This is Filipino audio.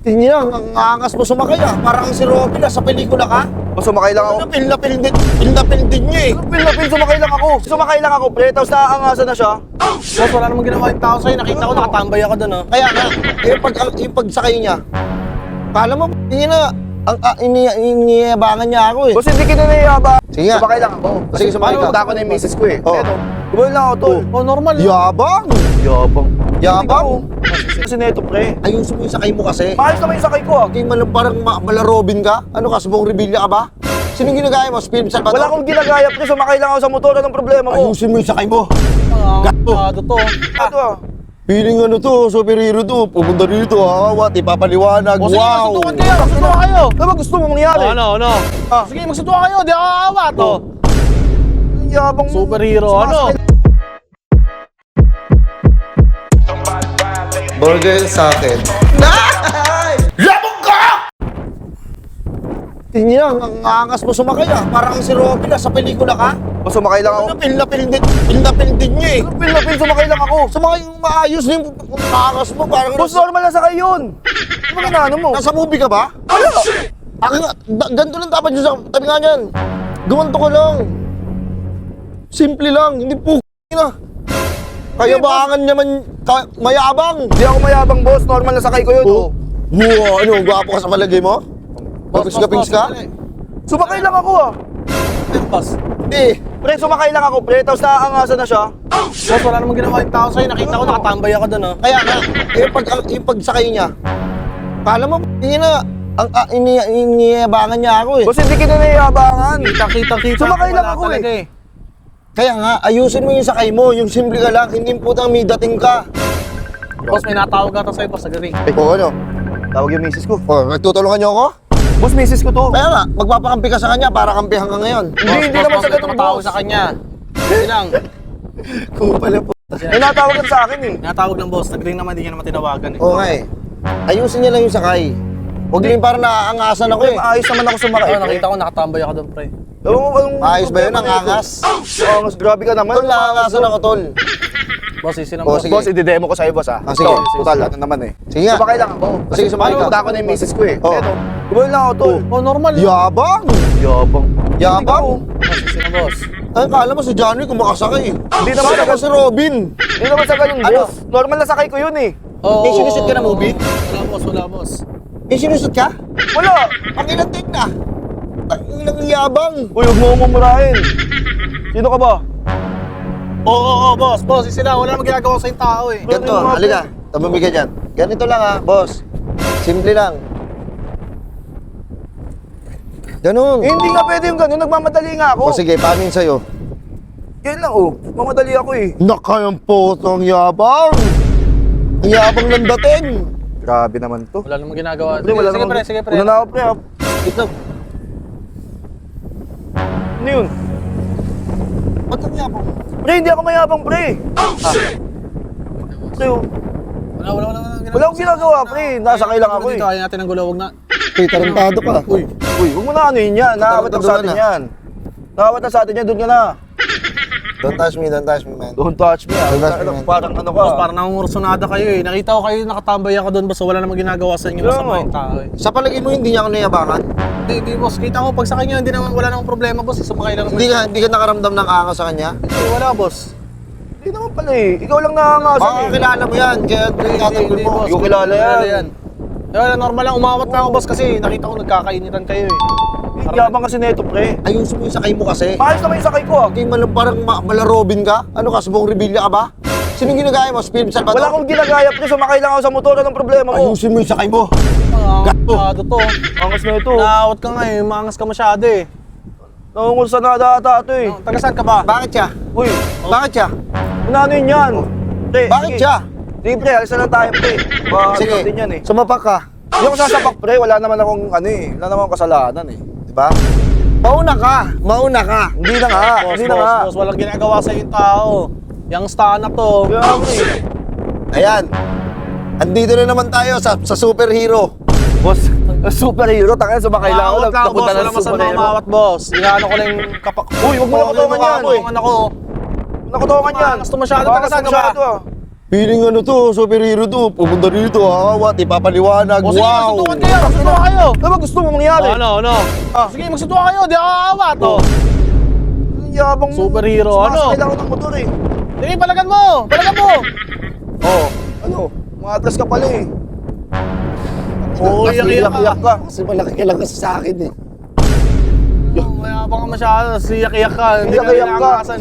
Tingnan, ang angas mo sumakay ah. Parang si Robin sa pelikula ka. O, sumakay lang ako. Pil na pil din niya eh. Pil, sumakay lang ako. Sumakay lang ako, pre. Tapos naaangasan na siya. Boss, wala namang ginawa yung tao sa'yo. Nakita ko, nakatambay ako doon, oh. Kaya nga, yung pagsakay niya, kala mo, hindi na, iniyabangan niya ako eh. Boss, hindi kita niyaba. Sige nga. Sumakay lang ako. Sige, sumakay ka. Punta ako na yung misis ko eh. Oh. Eto, gumawin lang ako, tol. Oh, normal. Yabang! Yabang. Yabang! Kasi neto, pre. Ayusin mo yung sakay mo kasi. Maayos naman yung sakay ko, ah. Parang malarobin ka? Ano ka, subong rebilla ka ba? Sino ginagaya mo? Film Salvador? Wala akong ginagaya, pre. Sumakay lang ako sa motor. Anong problema mo? Ayusin mo yung sakay mo. Gato. to. Ito, ah. Feeling ano to, superhero to. Pupunta dito, awat, ipapaliwanag. O sige, Wow! magsutukan kayo. Magsutukan kayo. Ano ba gusto mo mangyari? Ano? Ah. Sige, magsutukan kayo. Di ako aawa to. Ang yabang mo. Superhero, ano? Burger sa akin. Labog ka! Tingnan, ang angas mo sumakay ah. Parang si Robin sa pelikula ka. O, sumakay lang ako. Pil na pil din niya eh. Pil, sumakay lang ako. Sumakay yung maayos na yung angas mo. Parang Boss, normal na sakay yun. Ano ba ano mo? nasa movie ka ba? Wala. Akin nga, ganito lang dapat yun sa tabi nga niyan. Gumanto ko lang. Simple lang, hindi po na. Kayabangan naman, mayabang. Hindi ako mayabang, boss. Normal na sakay ko yun. Oh. Wow, ano, gwapo ka sa palagay mo? Pagpings ka? Sumakay lang ako, ah. Boss. Hindi. Pre, sumakay lang ako, pre. Tapos naaangasan na siya. Boss, wala namang ginawa yung tao sa'yo. Nakita ko, nakatambay ako doon, oh. Kaya nga, yung pagsakay niya, kala mo, hindi na, iniyabangan niya ako eh. Boss, hindi kita naiyabangan. Kita. Sumakay lang Wala ako, talaga, eh. Kaya nga, ayusin mo yung sakay mo, yung simple ka lang, hindi putang may dating ka. Boss, may natawag ata sa'yo, boss. Agree. O ano? Tawag yung misis ko. O, nagtutulungan niyo ako? Boss, misis ko to. Kaya nga, magpapakampi ka sa kanya para kampihan ka ngayon. Hindi naman sa ganun, Tumatawag boss. sa kanya. Hindi lang. Kung pala po. May natawag ka sa akin, eh. Natawag ng boss. Nag-ring naman, hindi niya naman tinawagan, eh. Oo nga eh. Ayusin niya lang yung sakay. Huwag din parang naaangasan ako eh. Ayos naman ako sumakay, Ayun, pre. nakita ko, nakatambay ako doon, pre. Ewan ko anong Ayos ba yun, problema ang nito. angas? Angas, grabe ka naman. Tol, naaangasan ako, tol. Boss, isi Oh, naman. sige. Boss, i-demo ko sa'yo, boss, ah. Ah, sige. Ito, total, ano naman, eh. Sige nga. Sumakay lang ako. Sige, sumakay ka. Punta ako na yung misis ko, eh. Oh. Eto, gumawin lang ako, tol. Oh, normal. Yabang! Yabang. Yabang! Boss, isi na, boss. Ay, kala mo si Johnny kung makasakay eh. Hindi naman Sana sa ko si Robin. Hindi naman sa ganun, Ano? boss. Normal na sakay ko yun, eh. Oo. May sinusot ka na movie? Wala, boss. May sinusot ka? Wala. Ang ilang take na. Ang ilang yabang. Uy, huwag mo mumurahin. Sino ka ba? Oo, boss. Boss, isi na. Wala namang ginagawa sa yung tao, eh. Ganito, halika. Tabumi ka dyan. Ganito lang ha, boss. Simple lang. Ganun. Eh, hindi nga pwede yung ganun. Nagmamadali nga ako. O sige, paano yun sa'yo? Yan lang, oh. Mamadali ako, eh. Nakayang potong yabang! Ang yabang ng dating! Grabe naman to. Wala namang ginagawa. Hindi, wala Sige, namang- pre. Sige, pre. Una na ako, pre, ah. Ito, Ano yun? ba't ang yabang? Pre, hindi ako mayabang, pre. Pre, oh. Wala Wala akong ginagawa, pre. Nasakay lang ako, eh. Dito, ayaw natin ng gulawag na. Uy, tarantado ka. Uy. Uy, huwag mo na ano yun yan. Nakawat na sa atin Doon na. yan. Nakawat na sa atin yan, doon ka na. Don't touch me, man. Don't touch me, ah. Don't touch me, man. Parang ano ka. Boss, parang nangungursunada kayo, eh. Nakita ko kayo, nakatambay ako doon, boss. So, wala namang ginagawa sa inyo. Kaya Masama nga. yung tao, eh. Sa palagay mo, hindi niya ako nayabangan? Hindi, boss. Kita ko, pag sa kanya, hindi naman, wala namang problema, boss. Sumakay lang naman. Hindi ka nakaramdam ng angas sa kanya? Eh, wala, boss. Hindi naman pala, eh. Ikaw lang nakangasan, Baka eh. kilala mo yan, kaya tinatanggol mo. boss. Yung kilala yan. Eh, wala, normal lang. Umawat na ako, boss, kasi nakita ko nagkakainitan kayo, eh. Yabang kasi neto, pre. Ayusin mo yung sakay mo kasi. Maayos naman yung sakay ko, ah. Okay, parang malarobin ka? Ano ka, subong rebilla ka ba? Sino ginagaya mo? Film Salvador? Wala akong ginagaya, pre. Sumakay lang ako sa motor. Anong problema mo? Ayusin mo yung sakay mo. Masyado to. Angas na ito. Naawat ka nga, eh. Maangas ka masyado, eh. Nangungul sa nada ata ito, eh. Taga saan ka ba? Bakit siya? Uy, Bakit siya? ano yun yan? Pre, Bakit sige. siya? Sige, pre. Alis na lang tayo, pre. Sige, Din yan, eh. sumapak ka. Hindi ako sasapak, pre. Wala naman akong, ano, eh. Wala naman akong kasalanan, eh. Diba? Mauna ka! Mauna ka! Hindi na nga. Boss, Hindi na nga. boss, walang ginagawa sa yung tao. Yung staan na to. Kaya ako, eh. Ayan. Andito na naman tayo sa superhero. Boss, superhero. Tangin, sumakay lang ako. Maawat lang, boss. Napunta na Wala sa masama superhero. maawat, boss. Inaano ko lang yung kapak. Uy, huwag mo na kutongan yan. Kutongan ako. Nakutongan yan. Gusto masyado. Taga saan ka ba? Masyado, ah. Feeling ano to, superhero to. Pumunta rito, awat, ipapaliwanag. O sige, Wow! magsutukan kayo, magsutukan kayo. Ano ba gusto mo mangyari? Ano? Sige, magsutukan kayo, di ako aawat, oh. Ang yabang mo. Superhero, ano? Sumasakay lang ako ng motor eh. Sige, palagan mo! Oh, ano? Umatras ka pala eh. Oo, iyak-iyak ka. Iyak ka. Kasi malaki ka lang kasi sa akin eh. Mayabang ka masyado, siyak-iyak ka. Hindi ka Iyak-iyak ka. kinakasan.